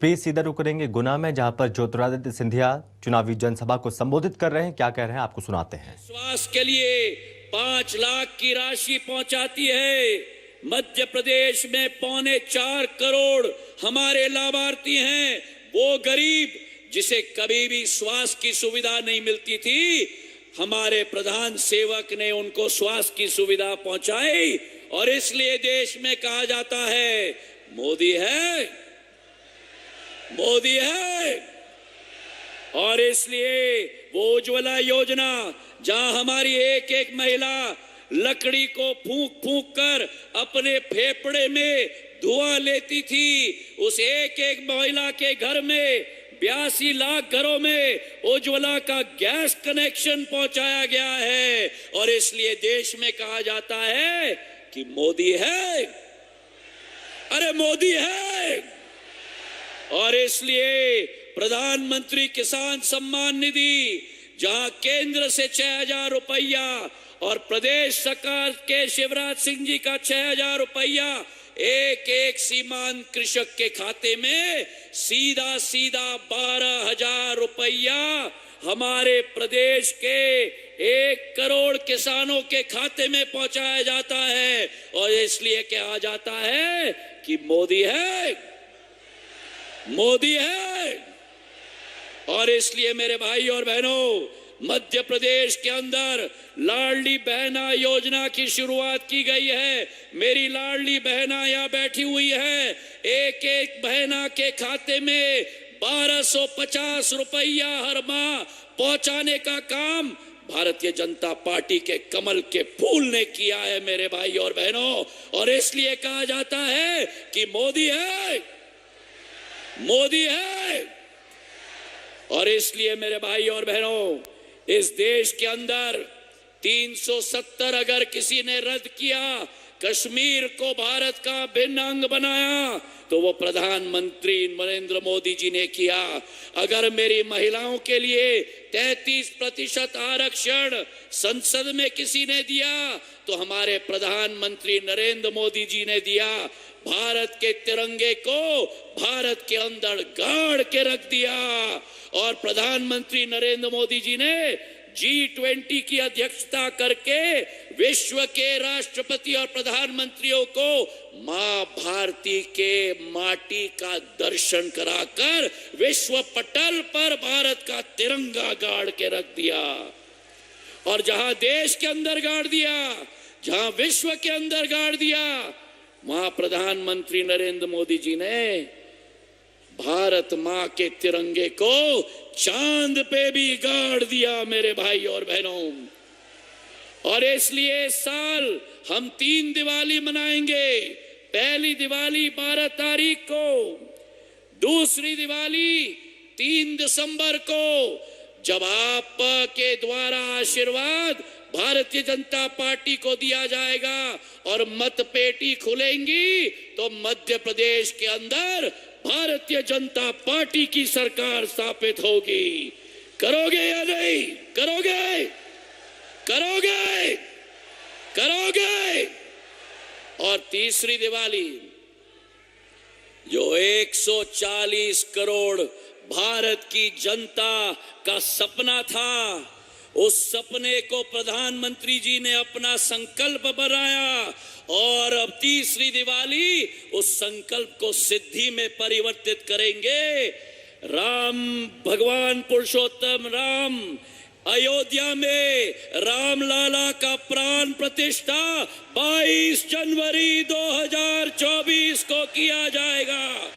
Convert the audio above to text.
Please सीधा रुक करेंगे गुना में, जहां पर ज्योतिरादित्य सिंधिया चुनावी जनसभा को संबोधित कर रहे हैं। क्या कह रहे हैं आपको सुनाते हैं। स्वास्थ्य के लिए 5 लाख की राशि पहुंचाती है। मध्य प्रदेश में 3.25 करोड़ हमारे लाभार्थी हैं। वो गरीब जिसे कभी भी स्वास्थ्य की सुविधा नहीं मिलती थी, हमारे प्रधान सेवक ने उनको स्वास्थ्य की सुविधा पहुंचाई। और इसलिए देश में कहा जाता है मोदी है, मोदी है। और इसलिए वो उज्ज्वला योजना, जहां हमारी एक एक महिला लकड़ी को फूंक फूंक कर अपने फेफड़े में धुआं लेती थी, उस एक एक महिला के घर में 82 लाख घरों में उज्ज्वला का गैस कनेक्शन पहुंचाया गया है। और इसलिए देश में कहा जाता है कि मोदी है, अरे मोदी है। और इसलिए प्रधानमंत्री किसान सम्मान निधि, जहां केंद्र से 6,000 रुपया और प्रदेश सरकार के शिवराज सिंह जी का 6,000 रुपया एक एक सीमांत कृषक के खाते में सीधा सीधा 12,000 रुपया हमारे प्रदेश के 1 करोड़ किसानों के खाते में पहुंचाया जाता है। और इसलिए कहा जाता है कि मोदी है, मोदी है। और इसलिए मेरे भाई और बहनों, मध्य प्रदेश के अंदर लाडली बहना योजना की शुरुआत की गई है। मेरी लाडली बहना यहां बैठी हुई है। एक एक बहना के खाते में 1250 रुपया हर माह पहुंचाने का काम भारतीय जनता पार्टी के कमल के फूल ने किया है मेरे भाई और बहनों। और इसलिए कहा जाता है कि मोदी है, मोदी है। और इसलिए मेरे भाई और बहनों, इस देश के अंदर 370 अगर किसी ने रद्द किया, कश्मीर को भारत का भिन्न अंग बनाया, तो वो प्रधानमंत्री नरेंद्र मोदी जी ने किया। अगर मेरी महिलाओं के लिए 33% आरक्षण संसद में किसी ने दिया, तो हमारे प्रधानमंत्री नरेंद्र मोदी जी ने दिया। भारत के तिरंगे को भारत के अंदर गाड़ के रख दिया। और प्रधानमंत्री नरेंद्र मोदी जी ने G20 की अध्यक्षता करके विश्व के राष्ट्रपति और प्रधानमंत्रियों को मां भारती के माटी का दर्शन कराकर विश्व पटल पर भारत का तिरंगा गाड़ के रख दिया। और जहां देश के अंदर गाड़ दिया, जहां विश्व के अंदर गाड़ दिया, वहां प्रधानमंत्री नरेंद्र मोदी जी ने भारत मां के तिरंगे को चांद पे भी गाड़ दिया मेरे भाई और बहनों। और इसलिए इस साल हम 3 दिवाली मनाएंगे। पहली दिवाली 12 तारीख को, दूसरी दिवाली 3 दिसंबर को, जब आपके द्वारा आशीर्वाद भारतीय जनता पार्टी को दिया जाएगा और मतपेटी खुलेंगी, तो मध्य प्रदेश के अंदर भारतीय जनता पार्टी की सरकार स्थापित होगी। करोगे या नहीं? करोगे? करोगे? करोगे? और तीसरी दिवाली, जो 140 करोड़ भारत की जनता का सपना था, उस सपने को प्रधानमंत्री जी ने अपना संकल्प बनाया। और अब तीसरी दिवाली उस संकल्प को सिद्धि में परिवर्तित करेंगे। राम भगवान पुरुषोत्तम राम अयोध्या में रामलाला का प्राण प्रतिष्ठा 22 जनवरी 2024 को किया जाएगा।